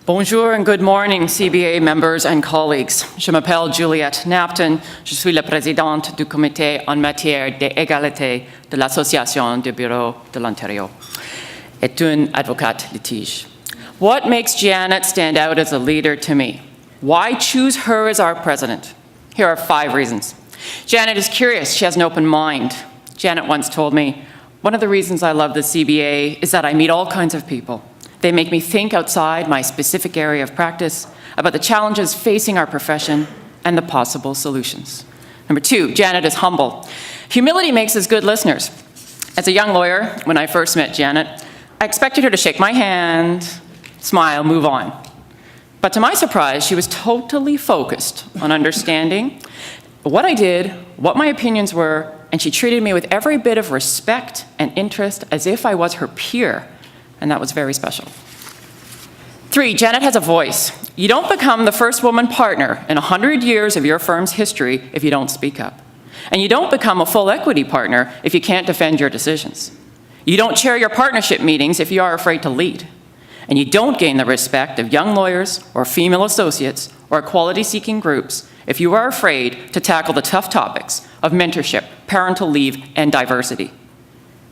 Bonjour and good morning, CBA members and colleagues. Je m'appelle Juliette Napton. Je suis la présidente du comité en matière d'égalité de l'Association des bureaux de l'Ontario et une avocate litige. What makes Janet stand out as a leader to me? Why choose her as our president? Here are 5 reasons. Janet is curious. She has an open mind. Janet once told me, one of the reasons I love the CBA is that I meet all kinds of people. They make me think outside my specific area of practice about the challenges facing our profession and the possible solutions. Number 2, Janet is humble. Humility makes us good listeners. As a young lawyer, when I first met Janet, I expected her to shake my hand, smile, move on. But to my surprise, she was totally focused on understanding what I did, what my opinions were, and she treated me with every bit of respect and interest as if I was her peer. And that was very special. 3, Janet has a voice. You don't become the first woman partner in 100 years of your firm's history if you don't speak up. And you don't become a full equity partner if you can't defend your decisions. You don't chair your partnership meetings if you are afraid to lead. And you don't gain the respect of young lawyers or female associates or equality-seeking groups if you are afraid to tackle the tough topics of mentorship, parental leave, and diversity.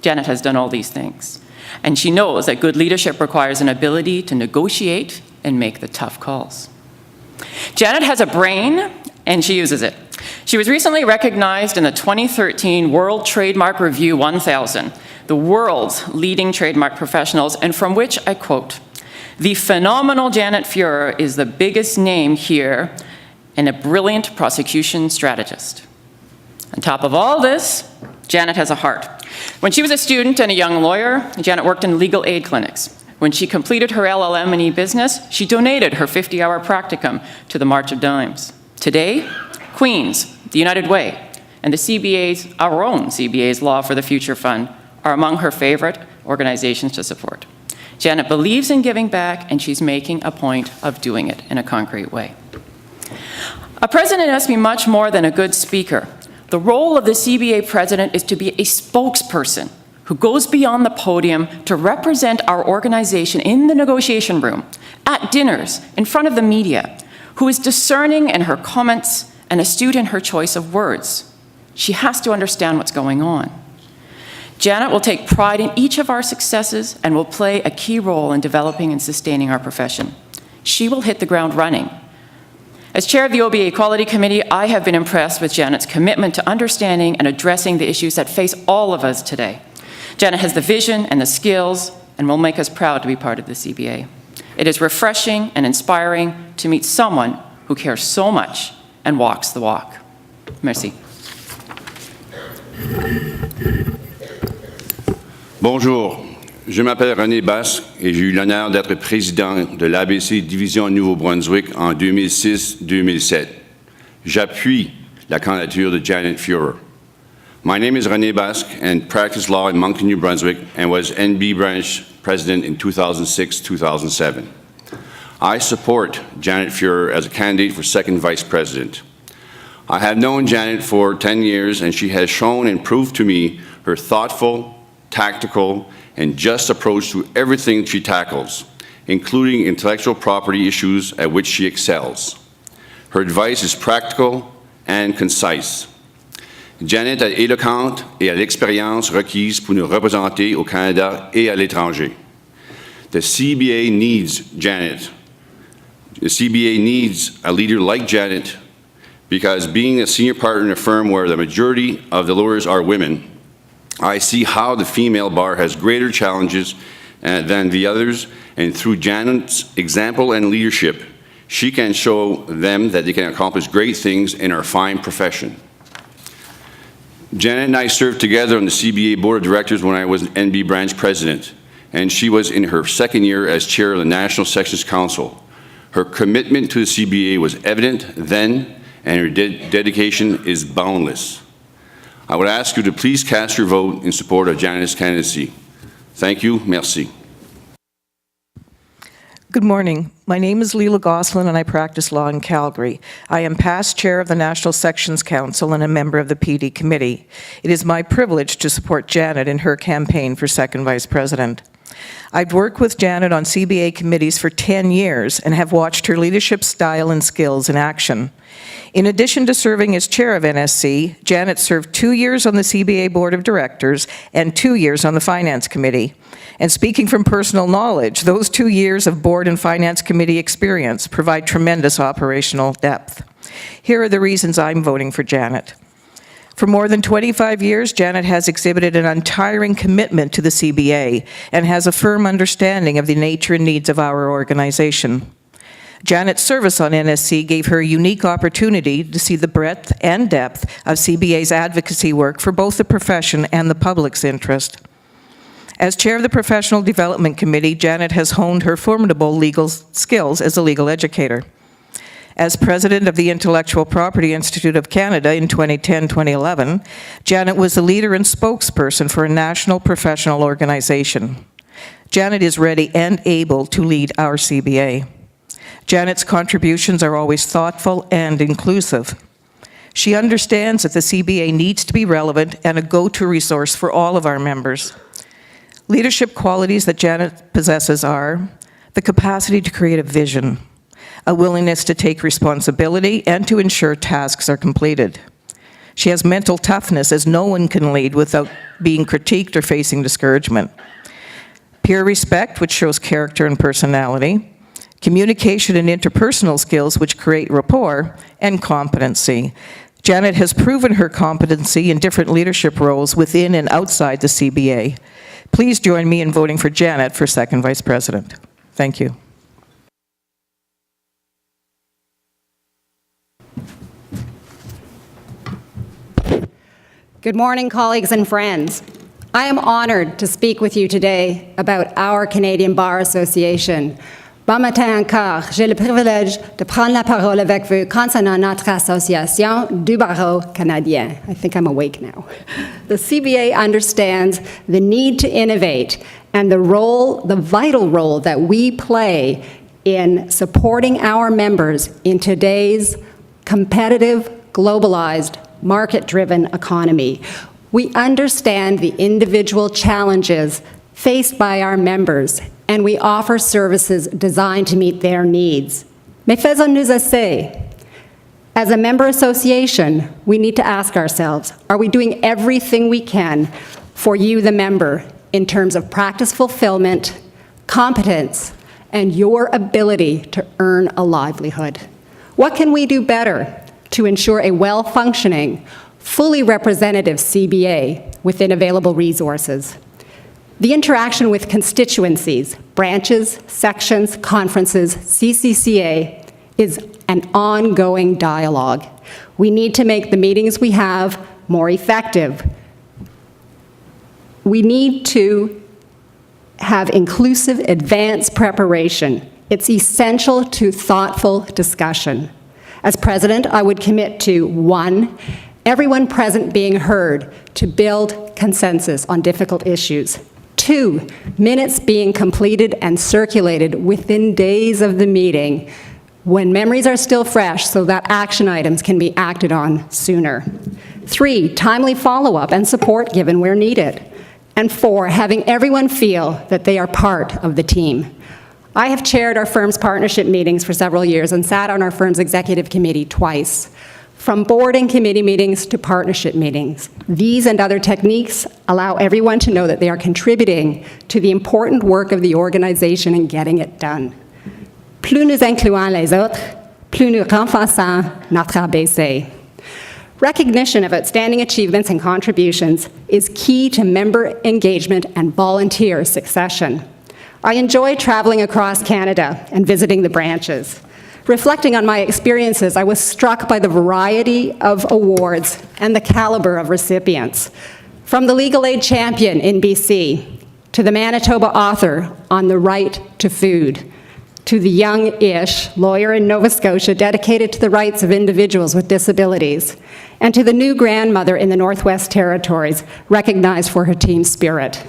Janet has done all these things. And she knows that good leadership requires an ability to negotiate and make the tough calls. Janet has a brain, and she uses it. She was recently recognized in the 2013 World Trademark Review 1000, the world's leading trademark professionals, and from which I quote, "The phenomenal Janet Fuhrer is the biggest name here and a brilliant prosecution strategist." On top of all this, Janet has a heart. When she was a student and a young lawyer, Janet worked in legal aid clinics. When she completed her LLM and e-business, she donated her 50-hour practicum to the March of Dimes. Today, Queens, the United Way, and the CBA's, our own CBA's Law for the Future Fund are among her favorite organizations to support. Janet believes in giving back, and she's making a point of doing it in a concrete way. A president must be much more than a good speaker. The role of the CBA president is to be a spokesperson who goes beyond the podium to represent our organization in the negotiation room, at dinners, in front of the media, who is discerning in her comments and astute in her choice of words. She has to understand what's going on. Janet will take pride in each of our successes and will play a key role in developing and sustaining our profession. She will hit the ground running. As chair of the OBA Equality Committee, I have been impressed with Janet's commitment to understanding and addressing the issues that face all of us today. Janet has the vision and the skills and will make us proud to be part of the CBA. It is refreshing and inspiring to meet someone who cares so much and walks the walk. Merci. Bonjour. Je m'appelle René Basque et j'ai eu l'honneur d'être président de l'ABC Division Nouveau-Brunswick en 2006-2007. J'appuie la candidature de Janet Fuhrer. My name is René Basque and practiced law in Moncton, New Brunswick and was NB branch president in 2006-2007. I support Janet Fuhrer as a candidate for second vice president. I have known Janet for 10 years and she has shown and proved to me her thoughtful, tactical, and just approach to everything she tackles, including intellectual property issues at which she excels. Her advice is practical and concise. Janet est éloquente et a l'expérience requise pour nous représenter au Canada et à l'étranger. The CBA needs Janet. The CBA needs a leader like Janet because being a senior partner in a firm where the majority of the lawyers are women, I see how the female bar has greater challenges than the others, and through Janet's example and leadership, she can show them that they can accomplish great things in our fine profession. Janet and I served together on the CBA Board of Directors when I was NB branch president, and she was in her second year as chair of the National Sections Council. Her commitment to the CBA was evident then, and her dedication is boundless. I would ask you to please cast your vote in support of Janet's candidacy. Thank you. Merci. Good morning. My name is Leila Gosselin and I practice law in Calgary. I am past chair of the National Sections Council and a member of the PD committee. It is my privilege to support Janet in her campaign for second vice president. I've worked with Janet on CBA committees for 10 years and have watched her leadership style and skills in action. In addition to serving as chair of NSC, Janet served 2 years on the CBA Board of Directors and 2 years on the Finance Committee. And speaking from personal knowledge, those 2 years of Board and Finance Committee experience provide tremendous operational depth. Here are the reasons I'm voting for Janet. For more than 25 years, Janet has exhibited an untiring commitment to the CBA and has a firm understanding of the nature and needs of our organization. Janet's service on NSC gave her a unique opportunity to see the breadth and depth of CBA's advocacy work for both the profession and the public's interest. As chair of the Professional Development Committee, Janet has honed her formidable legal skills as a legal educator. As president of the Intellectual Property Institute of Canada in 2010-2011, Janet was the leader and spokesperson for a national professional organization. Janet is ready and able to lead our CBA. Janet's contributions are always thoughtful and inclusive. She understands that the CBA needs to be relevant and a go-to resource for all of our members. Leadership qualities that Janet possesses are the capacity to create a vision, a willingness to take responsibility and to ensure tasks are completed. She has mental toughness, as no one can lead without being critiqued or facing discouragement. Peer respect, which shows character and personality. Communication and interpersonal skills, which create rapport. And competency. Janet has proven her competency in different leadership roles within and outside the CBA. Please join me in voting for Janet for second vice president. Thank you. Good morning, colleagues and friends. I am honored to speak with you today about our Canadian Bar Association. Bon matin encore, j'ai le privilège de prendre la parole avec vous concernant notre association du barreau canadien. I think I'm awake now. The CBA understands the need to innovate and the vital role that we play in supporting our members in today's competitive, globalized, market-driven economy. We understand the individual challenges faced by our members, and we offer services designed to meet their needs. Mais faisons-nous assez? As a member association, we need to ask ourselves, are we doing everything we can for you, the member, in terms of practice fulfillment, competence, and your ability to earn a livelihood? What can we do better to ensure a well-functioning, fully representative CBA within available resources? The interaction with constituencies, branches, sections, conferences, CCCA is an ongoing dialogue. We need to make the meetings we have more effective. We need to have inclusive advanced preparation. It's essential to thoughtful discussion. As president, I would commit to 1, everyone present being heard to build consensus on difficult issues. 2, minutes being completed and circulated within days of the meeting when memories are still fresh so that action items can be acted on sooner. 3, timely follow-up and support given where needed. And 4, having everyone feel that they are part of the team. I have chaired our firm's partnership meetings for several years and sat on our firm's executive committee twice. From board and committee meetings to partnership meetings, these and other techniques allow everyone to know that they are contributing to the important work of the organization and getting it done. Plus nous incluons les autres, plus nous renforçons notre ABC. Recognition of outstanding achievements and contributions is key to member engagement and volunteer succession. I enjoy traveling across Canada and visiting the branches. Reflecting on my experiences, I was struck by the variety of awards and the caliber of recipients. From the legal aid champion in BC, to the Manitoba author on the right to food, to the young-ish lawyer in Nova Scotia dedicated to the rights of individuals with disabilities, and to the new grandmother in the Northwest Territories recognized for her team spirit.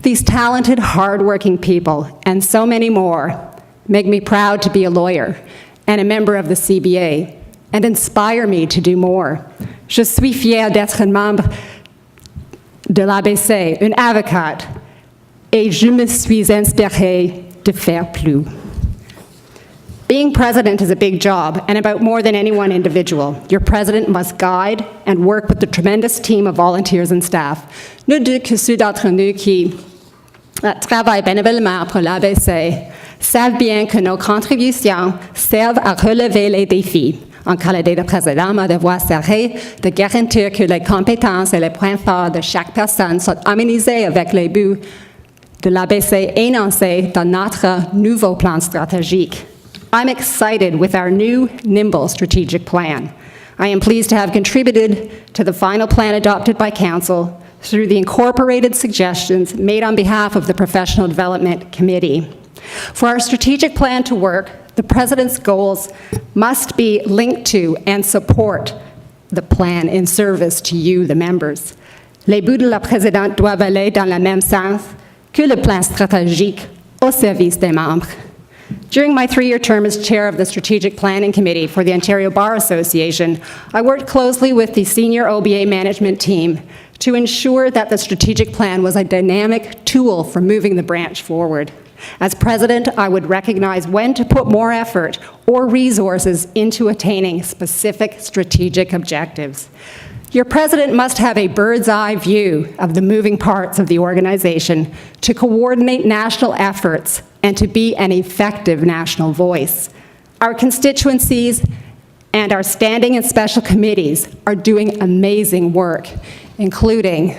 These talented, hardworking people, and so many more, make me proud to be a lawyer and a member of the CBA, and inspire me to do more. Je suis fière d'être un membre de l'ABC, une avocate, et je me suis inspirée de faire plus. Being president is a big job, and about more than any one individual. Your president must guide and work with the tremendous team of volunteers and staff. Nous deux que ceux d'entre nous qui travaillent bénévolement pour l'ABC savent bien que nos contributions servent à relever les défis. En qualité de président, ma devoir serait de garantir que les compétences et les points forts de chaque personne sont harmonisés avec les buts de l'ABC énoncés dans notre nouveau plan stratégique. I'm excited with our new, nimble strategic plan. I am pleased to have contributed to the final plan adopted by Council through the incorporated suggestions made on behalf of the Professional Development Committee. For our strategic plan to work, the President's goals must be linked to and support the plan in service to you, the members. Les buts de la Présidente doivent aller dans le même sens que le plan stratégique au service des membres. During my 3-year term as chair of the Strategic Planning Committee for the Ontario Bar Association, I worked closely with the senior OBA management team to ensure that the strategic plan was a dynamic tool for moving the branch forward. As president, I would recognize when to put more effort or resources into attaining specific strategic objectives. Your president must have a bird's-eye view of the moving parts of the organization to coordinate national efforts and to be an effective national voice. Our constituencies and our standing and special committees are doing amazing work, including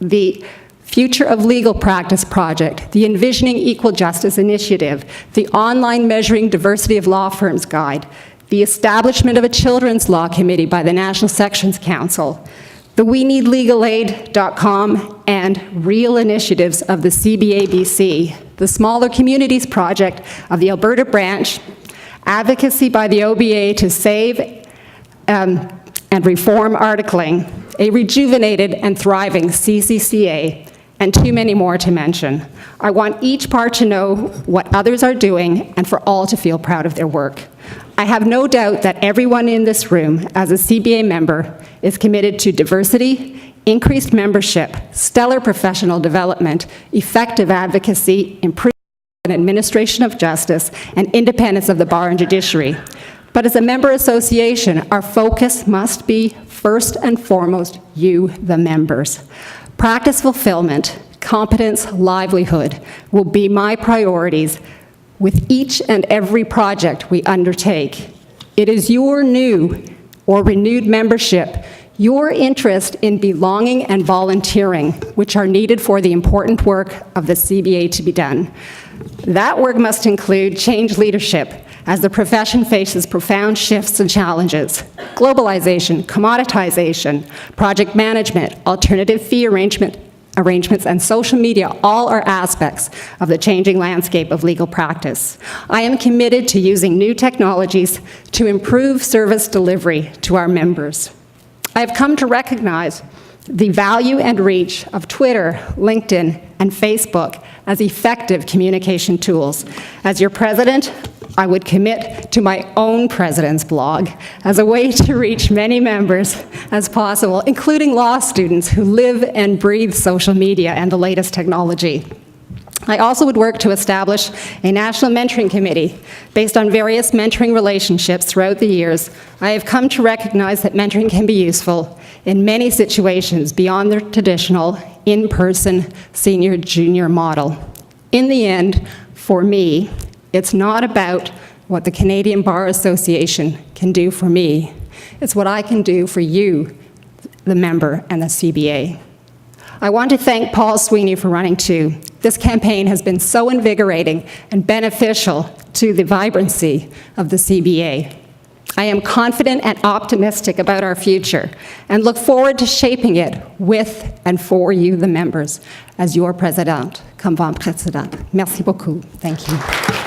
the Future of Legal Practice Project, the Envisioning Equal Justice Initiative, the Online Measuring Diversity of Law Firms Guide, the establishment of a Children's Law Committee by the National Sections Council, the WeNeedLegalAid.com and real initiatives of the CBABC, the Smaller Communities Project of the Alberta branch, advocacy by the OBA to save and reform articling, a rejuvenated and thriving CCCA, and too many more to mention. I want each part to know what others are doing and for all to feel proud of their work. I have no doubt that everyone in this room, as a CBA member, is committed to diversity, increased membership, stellar professional development, effective advocacy, improvement in administration of justice, and independence of the bar and judiciary. But as a member association, our focus must be, first and foremost, you, the members. Practice fulfillment, competence, livelihood will be my priorities with each and every project we undertake. It is your new or renewed membership, your interest in belonging and volunteering, which are needed for the important work of the CBA to be done. That work must include change leadership as the profession faces profound shifts and challenges. Globalization, commoditization, project management, alternative fee arrangements, and social media all are aspects of the changing landscape of legal practice. I am committed to using new technologies to improve service delivery to our members. I have come to recognize the value and reach of Twitter, LinkedIn, and Facebook as effective communication tools. As your president, I would commit to my own president's blog as a way to reach many members as possible, including law students who live and breathe social media and the latest technology. I also would work to establish a national mentoring committee based on various mentoring relationships throughout the years. I have come to recognize that mentoring can be useful in many situations beyond the traditional in-person senior-junior model. In the end, for me, it's not about what the Canadian Bar Association can do for me. It's what I can do for you, the member, and the CBA. I want to thank Paul Sweeney for running too. This campaign has been so invigorating and beneficial to the vibrancy of the CBA. I am confident and optimistic about our future and look forward to shaping it with and for you, the members, as your president, comme votre président. Merci beaucoup. Thank you.